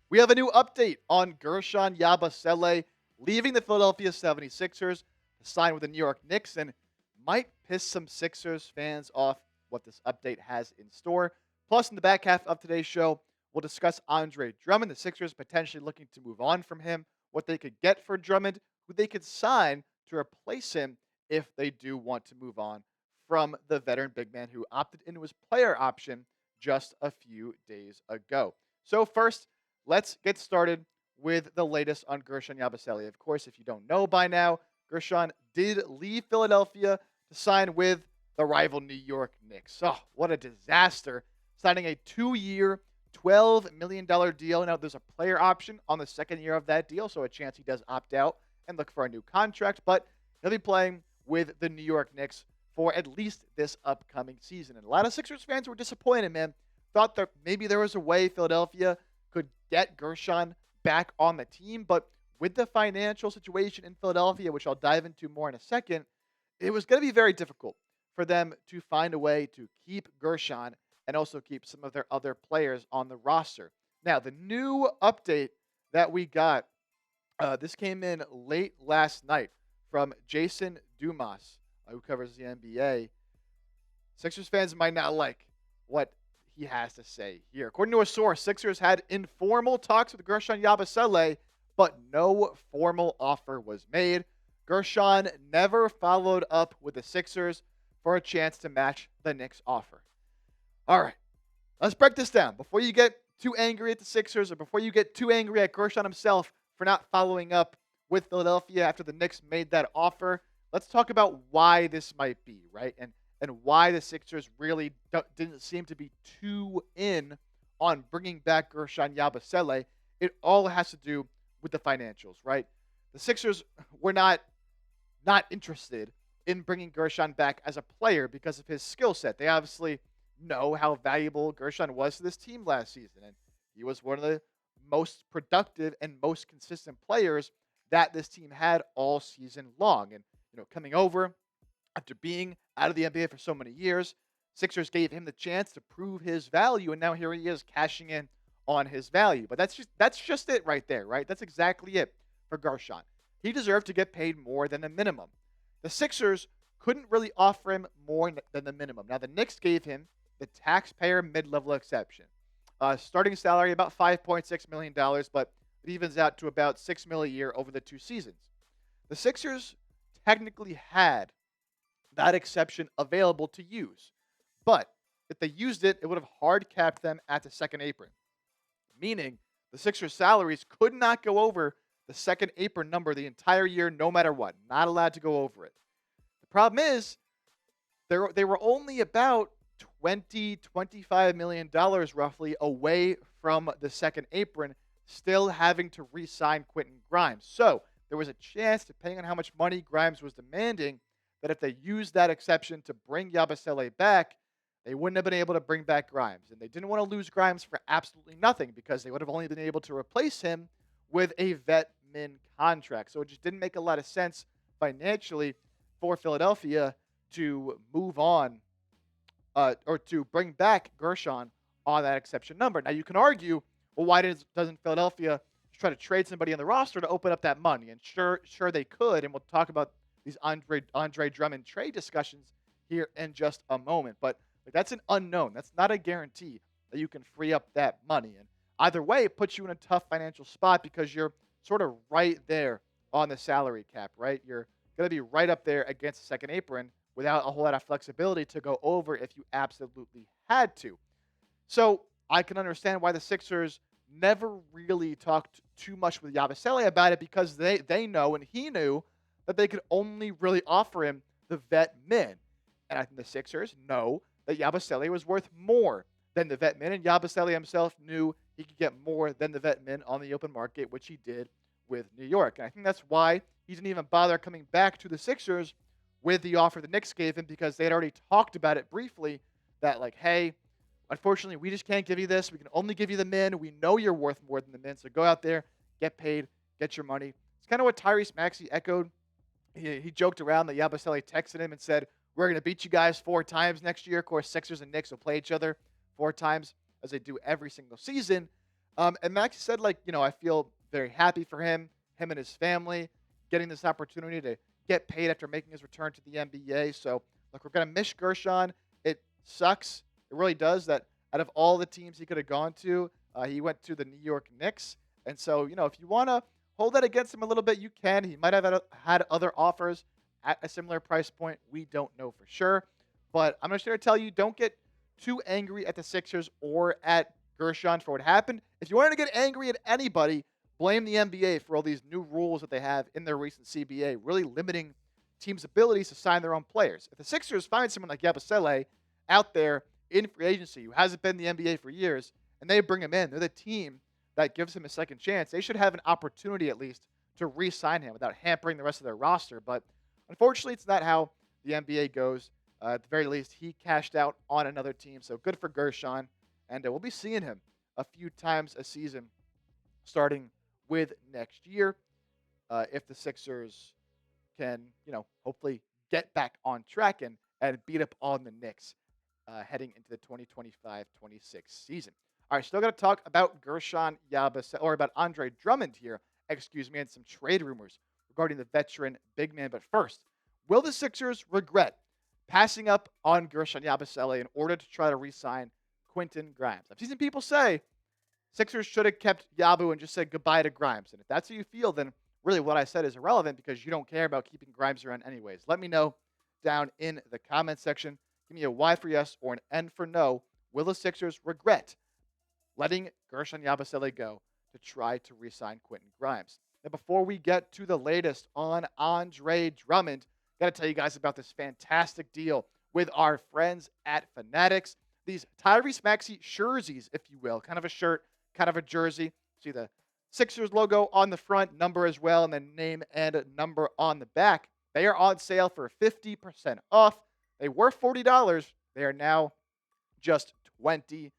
We have a new update on Guerschon Yabusele leaving the Philadelphia 76ers to sign with the New York Knicks, and might piss some Sixers fans off what this update has in store. Plus, in the back half of today's show, we'll discuss Andre Drummond, the Sixers potentially looking to move on from him, what they could get for Drummond, who they could sign to replace him if they do want to move on from the veteran big man who opted into his player option just a few days ago. So first, let's get started with the latest on Guerschon Yabusele. Of course, if you don't know by now, Guerschon did leave Philadelphia to sign with the rival New York Knicks. Oh, what a disaster. Signing a 2-year, $12 million deal. Now, there's a player option on the second year of that deal, so a chance he does opt out and look for a new contract. But he'll be playing with the New York Knicks for at least this upcoming season. And a lot of Sixers fans were disappointed, man. Thought that maybe there was a way Philadelphia could get Guerschon back on the team, but with the financial situation in Philadelphia, which I'll dive into more in a second, it was going to be very difficult for them to find a way to keep Guerschon and also keep some of their other players on the roster. Now, the new update that we got, this came in late last night from Jason Dumas, who covers the NBA. Sixers fans might not like what he has to say here. According to a source, Sixers had informal talks with Guerschon Yabusele, but no formal offer was made. Guerschon never followed up with the Sixers for a chance to match the Knicks' offer. All right, let's break this down. Before you get too angry at the Sixers, or before you get too angry at Guerschon himself for not following up with Philadelphia after the Knicks made that offer, let's talk about why this might be, right? And why the Sixers really didn't seem to be too in on bringing back Guerschon Yabusele. It all has to do with the financials, right? The Sixers were not interested in bringing Guerschon back as a player because of his skill set. They obviously know how valuable Guerschon was to this team last season, and he was one of the most productive and most consistent players that this team had all season long. And coming over after being out of the NBA for so many years, Sixers gave him the chance to prove his value, and now here he is cashing in on his value. But that's just it right there, right? That's exactly it for Guerschon. He deserved to get paid more than the minimum. The Sixers couldn't really offer him more than the minimum. Now, the Knicks gave him the taxpayer mid-level exception. Starting salary about $5.6 million, but it evens out to about $6 million a year over the 2 seasons. The Sixers technically had that exception available to use. But if they used it, it would have hard capped them at the second apron, meaning the Sixers' salaries could not go over the second apron number the entire year, no matter what. Not allowed to go over it. The problem is they were only about $25 million roughly away from the second apron, still having to re-sign Quentin Grimes. So there was a chance, depending on how much money Grimes was demanding, that if they used that exception to bring Yabusele back, they wouldn't have been able to bring back Grimes. And they didn't want to lose Grimes for absolutely nothing because they would have only been able to replace him with a vet min contract. So it just didn't make a lot of sense financially for Philadelphia to move on or to bring back Guerschon on that exception number. Now, you can argue, well, why doesn't Philadelphia try to trade somebody on the roster to open up that money? And sure they could, and we'll talk about these Andre Drummond trade discussions here in just a moment. But that's an unknown. That's not a guarantee that you can free up that money. And either way, it puts you in a tough financial spot because you're sort of right there on the salary cap, right? You're going to be right up there against the second apron without a whole lot of flexibility to go over if you absolutely had to. So I can understand why the Sixers never really talked too much with Yabusele about it, because they know, and he knew, that they could only really offer him the vet min. And I think the Sixers know that Yabusele was worth more than the vet min, and Yabusele himself knew he could get more than the vet min on the open market, which he did with New York. And I think that's why he didn't even bother coming back to the Sixers with the offer the Knicks gave him, because they had already talked about it briefly, that like, hey, unfortunately, we just can't give you this. We can only give you the min. We know you're worth more than the min, so go out there, get paid, get your money. It's kind of what Tyrese Maxey echoed. He joked around that Yabusele texted him and said, we're going to beat you guys 4 times next year. Of course, Sixers and Knicks will play each other 4 times as they do every single season. And Maxey said, like, I feel very happy for him and his family getting this opportunity to get paid after making his return to the NBA. So, look, we're going to miss Guerschon. It sucks. It really does that out of all the teams he could have gone to, he went to the New York Knicks. And so, if you want to hold that against him a little bit, you can. He might have had other offers at a similar price point. We don't know for sure. But I'm just here to tell you, don't get too angry at the Sixers or at Guerschon for what happened. If you wanted to get angry at anybody, blame the NBA for all these new rules that they have in their recent CBA, really limiting teams' abilities to sign their own players. If the Sixers find someone like Yabusele out there in free agency who hasn't been in the NBA for years, and they bring him in, they're the team that gives him a second chance. They should have an opportunity at least to re-sign him without hampering the rest of their roster. But unfortunately, it's not how the NBA goes. At the very least, he cashed out on another team. So good for Guerschon. And we'll be seeing him a few times a season starting with next year if the Sixers can, hopefully get back on track and beat up on the Knicks heading into the 2025-26 season. All right, still got to talk about Guerschon Yabusele, or about Andre Drummond here, and some trade rumors regarding the veteran big man. But first, will the Sixers regret passing up on Guerschon Yabusele in order to try to re-sign Quentin Grimes? I've seen some people say Sixers should have kept Yabu and just said goodbye to Grimes. And if that's how you feel, then really what I said is irrelevant because you don't care about keeping Grimes around anyways. Let me know down in the comment section. Give me a Y for yes or an N for no. Will the Sixers regret letting Guerschon Yabusele go to try to re-sign Quentin Grimes? Now, before we get to the latest on Andre Drummond, got to tell you guys about this fantastic deal with our friends at Fanatics. These Tyrese Maxey jerseys, if you will, kind of a shirt, kind of a jersey. See the Sixers logo on the front, number as well, and then name and a number on the back. They are on sale for 50% off. They were $40. They are now just $20.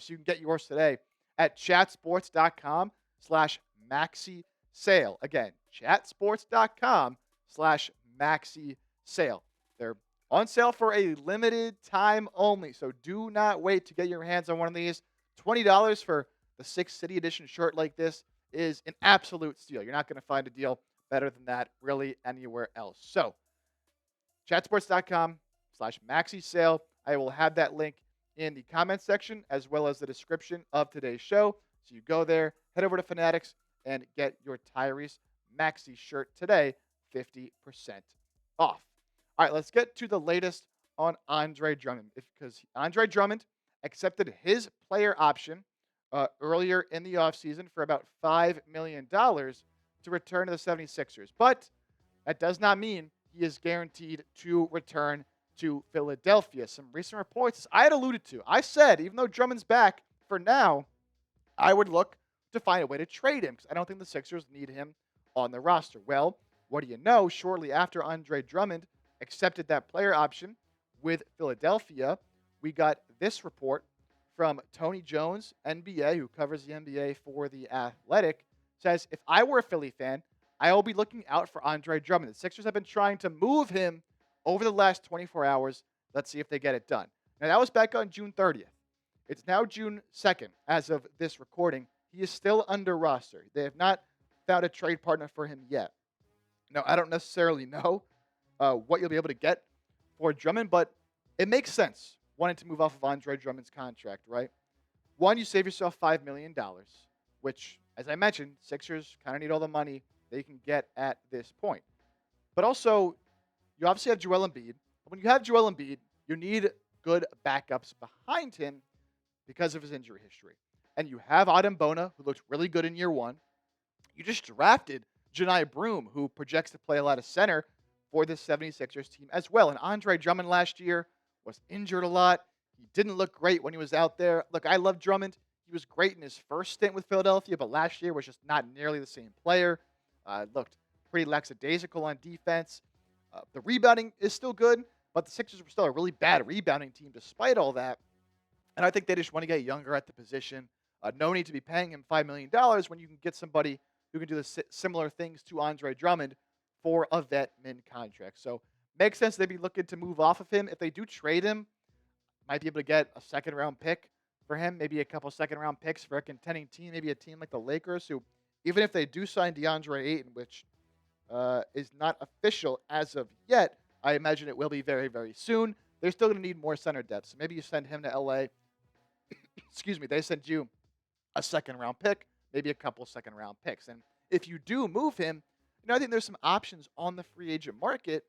You can get yours today at chatsports.com/maxi sale. Again, chatsports.com/maxi sale. They're on sale for a limited time only, so do not wait to get your hands on one of these. $20 for the Six City Edition shirt like this is an absolute steal. You're not going to find a deal better than that really anywhere else. So, chatsports.com/maxi sale. I will have that link in the comments section as well as the description of today's show. So you go there, head over to Fanatics, and get your Tyrese Maxey shirt today, 50% off. All right, let's get to the latest on Andre Drummond, because Andre Drummond accepted his player option earlier in the offseason for about $5 million to return to the 76ers. But that does not mean he is guaranteed to return to Philadelphia. Some recent reports I had alluded to. I said, even though Drummond's back for now, I would look to find a way to trade him because I don't think the Sixers need him on the roster. Well, what do you know? Shortly after Andre Drummond accepted that player option with Philadelphia, we got this report from Tony Jones, NBA, who covers the NBA for The Athletic, says, if I were a Philly fan, I will be looking out for Andre Drummond. The Sixers have been trying to move him over the last 24 hours. Let's see if they get it done. Now, that was back on June 30th. It's now June 2nd as of this recording. He is still under roster. They have not found a trade partner for him yet. Now, I don't necessarily know what you'll be able to get for Drummond, but it makes sense wanting to move off of Andre Drummond's contract, right? One, you save yourself $5 million, which, as I mentioned, Sixers kind of need all the money they can get at this point. But also, you obviously have Joel Embiid. When you have Joel Embiid, you need good backups behind him because of his injury history. And you have Adam Bona, who looked really good in year one. You just drafted Janai Broom, who projects to play a lot of center for this 76ers team as well. And Andre Drummond last year was injured a lot. He didn't look great when he was out there. Look, I love Drummond. He was great in his first stint with Philadelphia, but last year was just not nearly the same player. Looked pretty lackadaisical on defense. The rebounding is still good, but the Sixers were still a really bad rebounding team despite all that. And I think they just want to get younger at the position. No need to be paying him $5 million when you can get somebody who can do the similar things to Andre Drummond for a vet min contract. So makes sense they'd be looking to move off of him. If they do trade him, might be able to get a second round pick for him, maybe a couple second round picks for a contending team, maybe a team like the Lakers, who, even if they do sign DeAndre Ayton, which is not official as of yet, I imagine it will be very, very soon. They're still going to need more center depth. So maybe you send him to LA. Excuse me. They send you a second round pick, maybe a couple second round picks. And if you do move him, I think there's some options on the free agent market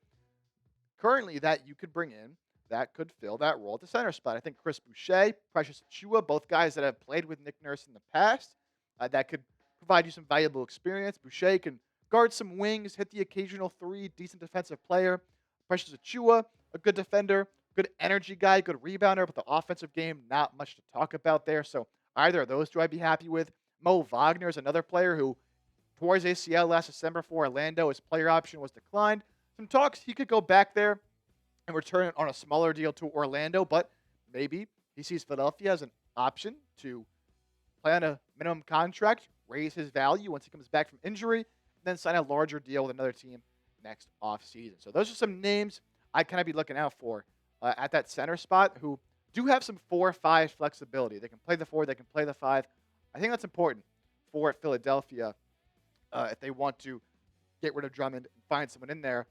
currently that you could bring in that could fill that role at the center spot. I think Chris Boucher, Precious Achua, both guys that have played with Nick Nurse in the past, that could provide you some valuable experience. Boucher can guard some wings, hit the occasional three, decent defensive player. Precious Achua, a good defender, good energy guy, good rebounder, but the offensive game, not much to talk about there. So either of those two I'd be happy with. Mo Wagner is another player who tore his ACL last December for Orlando. His player option was declined. Some talks he could go back there and return on a smaller deal to Orlando, but maybe he sees Philadelphia as an option to play on a minimum contract, raise his value once he comes back from injury, and then sign a larger deal with another team next offseason. So those are some names I'd kind of be looking out for at that center spot who do have some 4-5 flexibility. They can play the 4, they can play the 5. I think that's important for Philadelphia if they want to get rid of Drummond and find someone in there.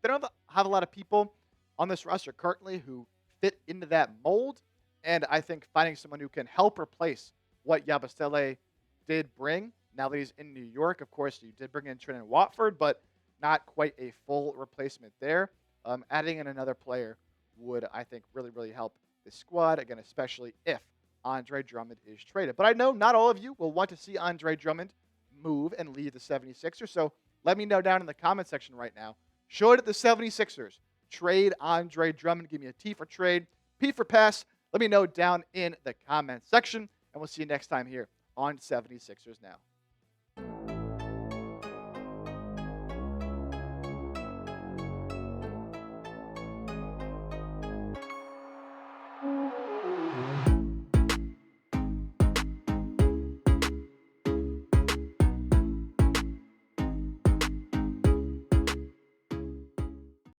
They don't have a lot of people on this roster currently who fit into that mold, and I think finding someone who can help replace what Yabusele did bring, now that he's in New York, of course, you did bring in Trent Watford, but not quite a full replacement there. Adding in another player would, I think, really, really help this squad, again, especially if Andre Drummond is traded. But I know not all of you will want to see Andre Drummond move and leave the 76ers, so let me know down in the comment section right now. Should the 76ers trade Andre Drummond? Give me a T for trade, P for pass. Let me know down in the comment section, and we'll see you next time here on 76ers Now.